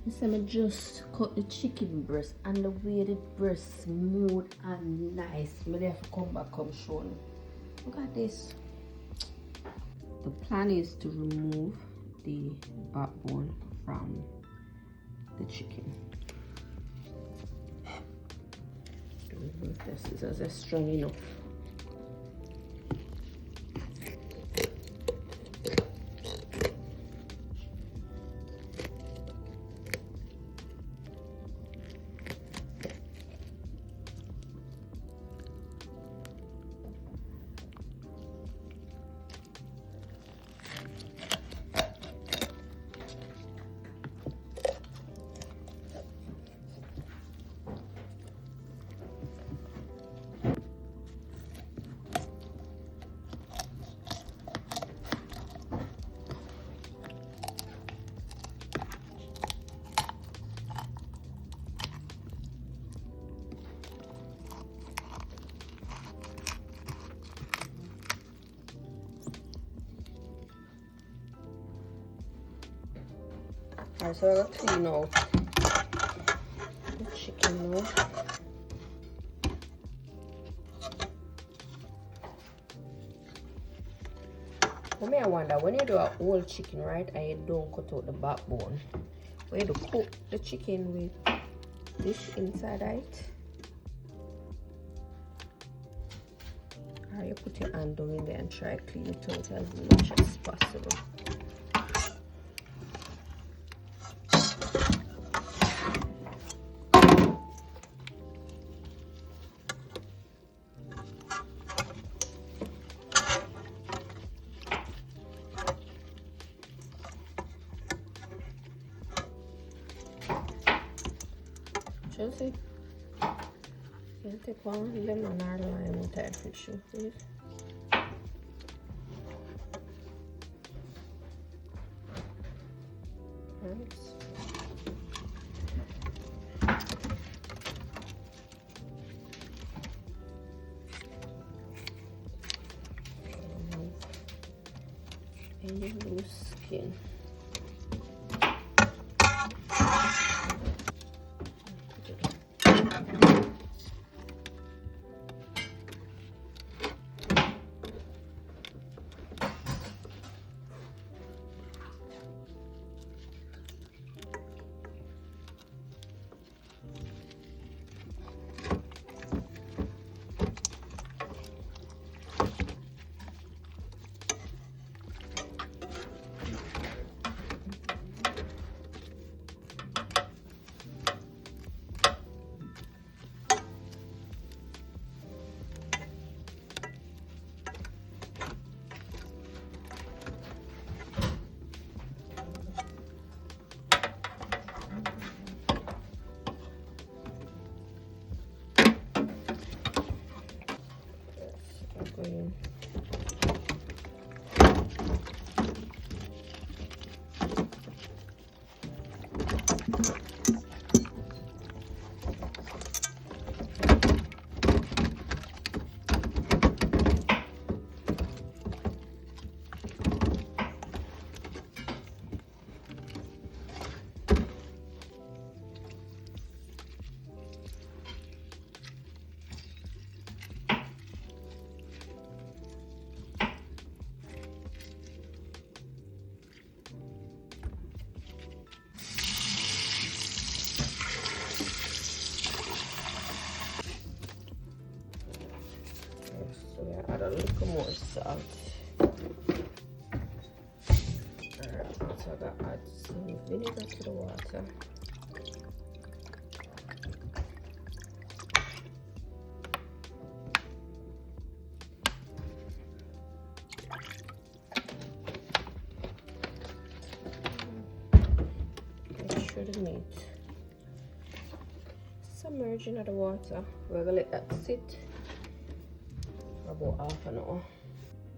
So I just cut the chicken breast, and the way the breast smooth and nice. Maybe I have to come back, come show you. Look at this. The plan is to remove the backbone from the chicken. Remove the scissors, they're strong enough. Alright, so I'm going to clean out the chicken now. For me, I wonder, when you do a whole chicken, right, and you don't cut out the backbone, when you do cook the chicken with this inside it, or you put your hand down in there and try to clean it out as much as possible. Chelsea, you take one lemon or lime with that tissue, please. Nice. Any loose skin. Going. So we add a little more salt. Alright, so I gotta add some vinegar to the water. Make sure the meat submerge into the water. We're gonna let that sit about half an hour.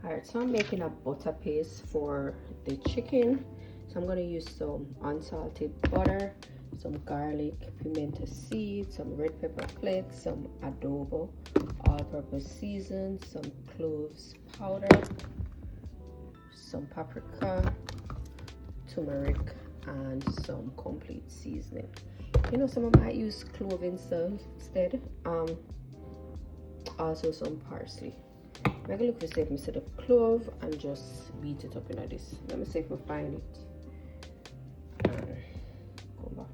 Alright, so I'm making a butter paste for the chicken. So I'm going to use some unsalted butter, some garlic, pimento seeds, some red pepper flakes, some adobo, all-purpose season, some cloves powder, some paprika, turmeric, and some complete seasoning. You know, some might use clove instead. Also some parsley. I'm gonna look for see if I set up clove and just beat it up in this. Let me see if I find it. Go back.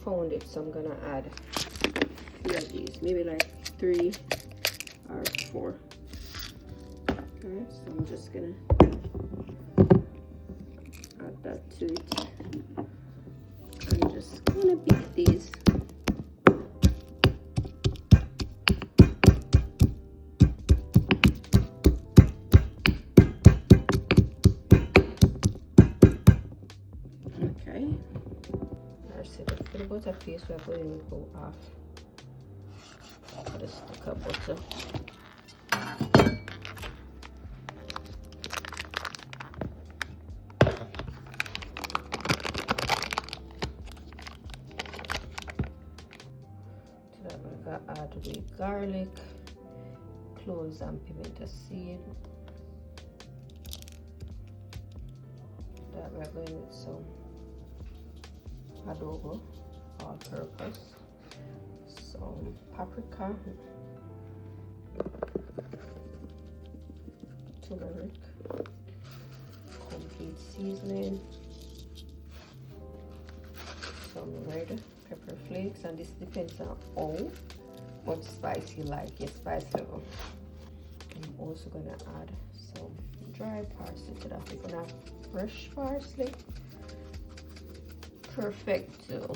Found it, so I'm gonna add 3 of these, maybe like 3 or 4. Alright, so I'm just gonna add that to it. I'm just gonna beat these. Okay. For the butter paste, we're going to go off the stick of butter. Add the garlic, cloves and pimento seed. That we're going with some adobo, all purpose, some paprika, turmeric, complete seasoning, some red pepper flakes, and this depends on how much spice you like, your spice level. I'm also gonna add some dry parsley to that. If you have fresh parsley, perfecto.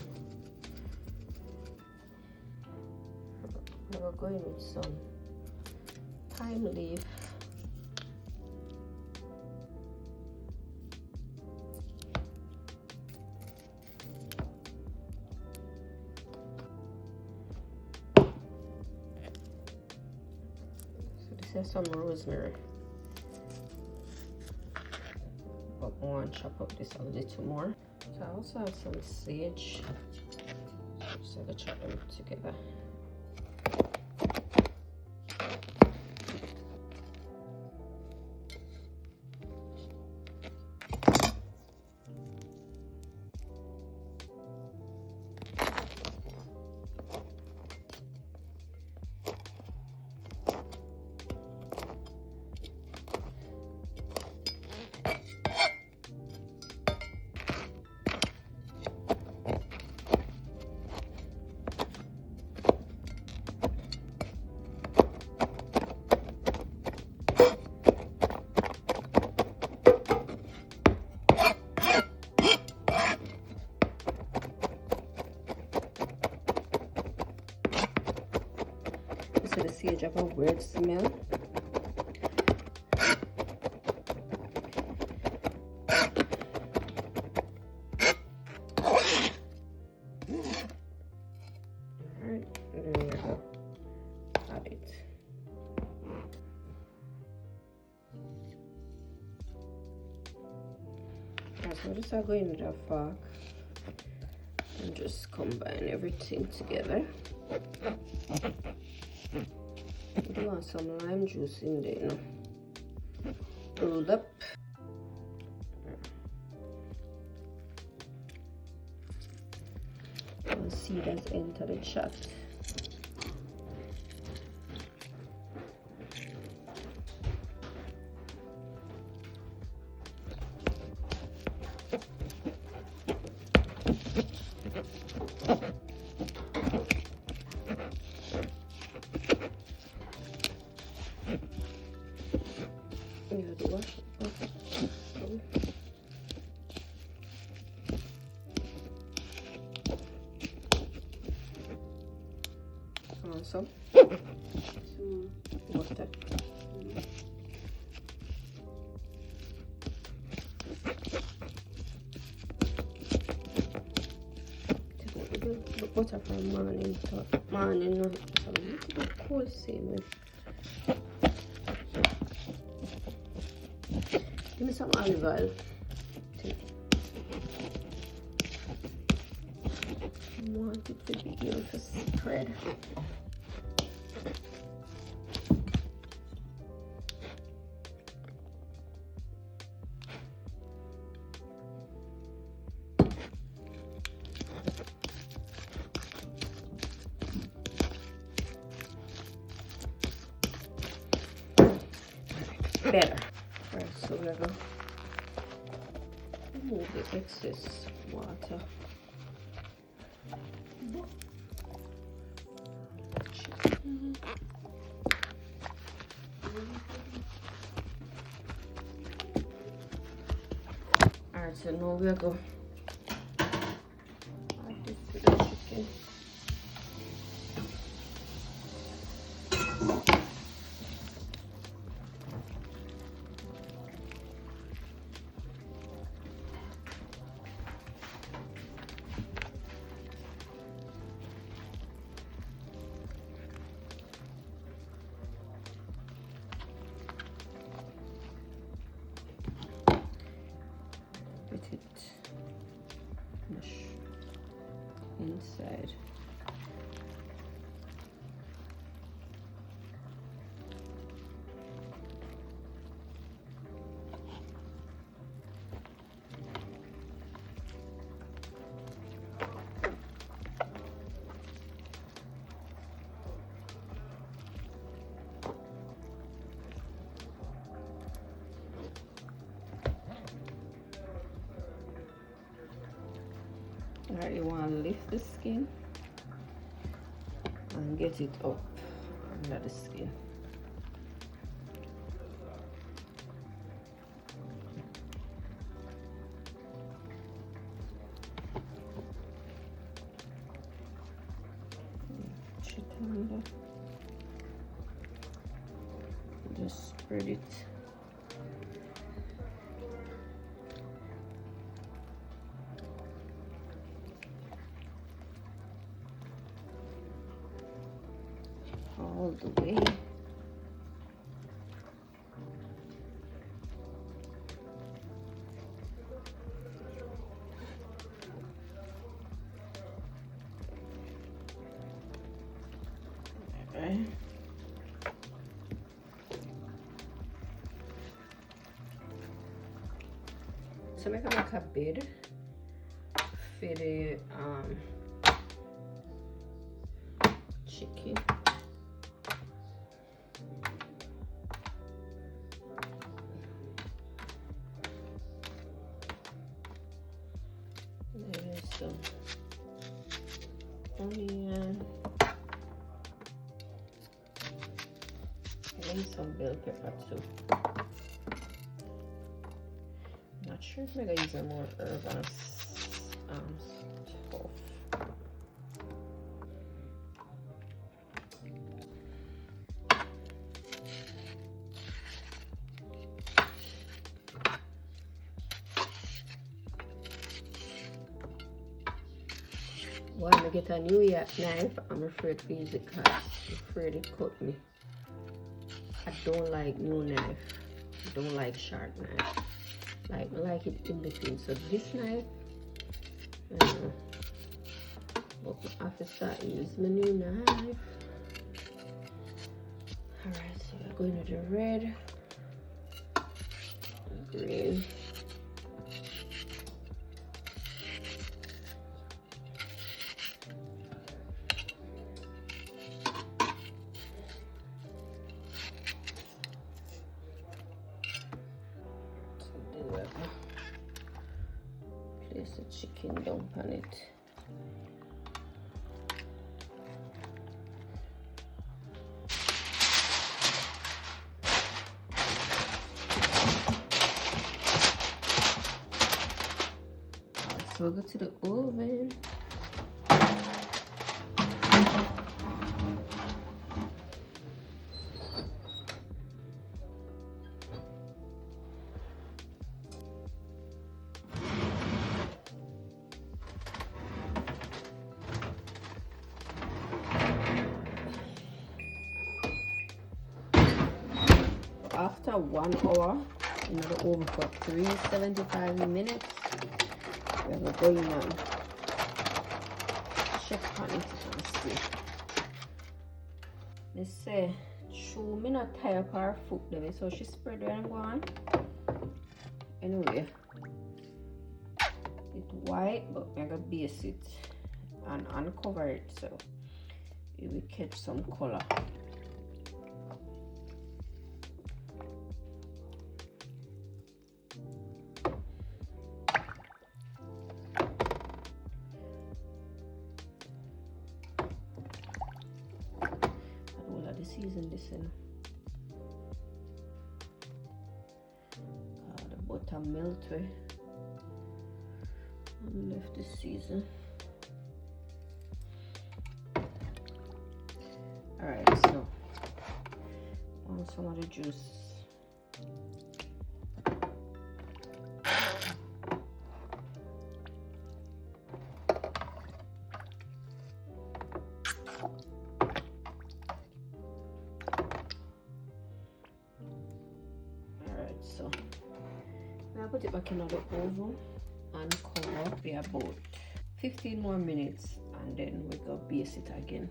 We're going with some thyme leaf, some rosemary, but I want to chop up this a little more. So I also have some sage, so I chop them together. So the sage have a weird smell. Alright, there we go. Add it. So just go into the fork and just combine everything together. You want some lime juice in there, you know. Roll up. And seed has entered the chat. Some water. The butter from morning to morning, no, it's a little bit cold same way. Give me some olive oil. I want it to be here for spread. better. Right, so we're gonna remove the excess water. Alright, so now we're going to add this to the chicken. Put it mush inside. Alright, you want to lift the skin and get it up under the skin. Push it under. Just spread it. All the way. Okay. So I'm gonna make a bed for the chicken. There's some onion and some bell pepper too. Not sure if I'm gonna use more herb and stuff. When I get a new knife, I'm afraid to use it because I'm afraid it cut me. I don't like new knife. I don't like sharp knife. I like it in between. So this knife, but I have to start using my new knife. Alright, so we're going to the red, green. Place the chicken down on it. So we'll go to the oven. After 1 hour in the oven for 375 minutes, we're going on check on it and see. They say, "Chew me not tie up her foot there," so she spread it and go on. Anyway, it's white, but I'm gonna base it and uncover it so it will catch some color. season this in. The butter melted. And left this season. Alright, so want some of the juice. Alright, so now put it back in the oven and cover for about 15 more minutes, and then we go baste it again.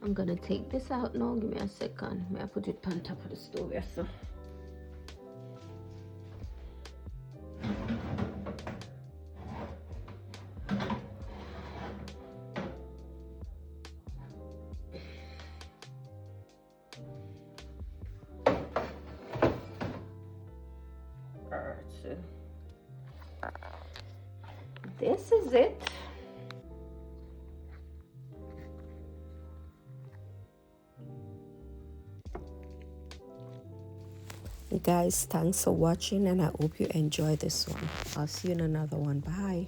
I'm gonna take this out now. Give me a second. May I put it on top of the stove here, so. Alright, so this is it. Guys, thanks for watching, and I hope you enjoyed this one. I'll see you in another one. Bye.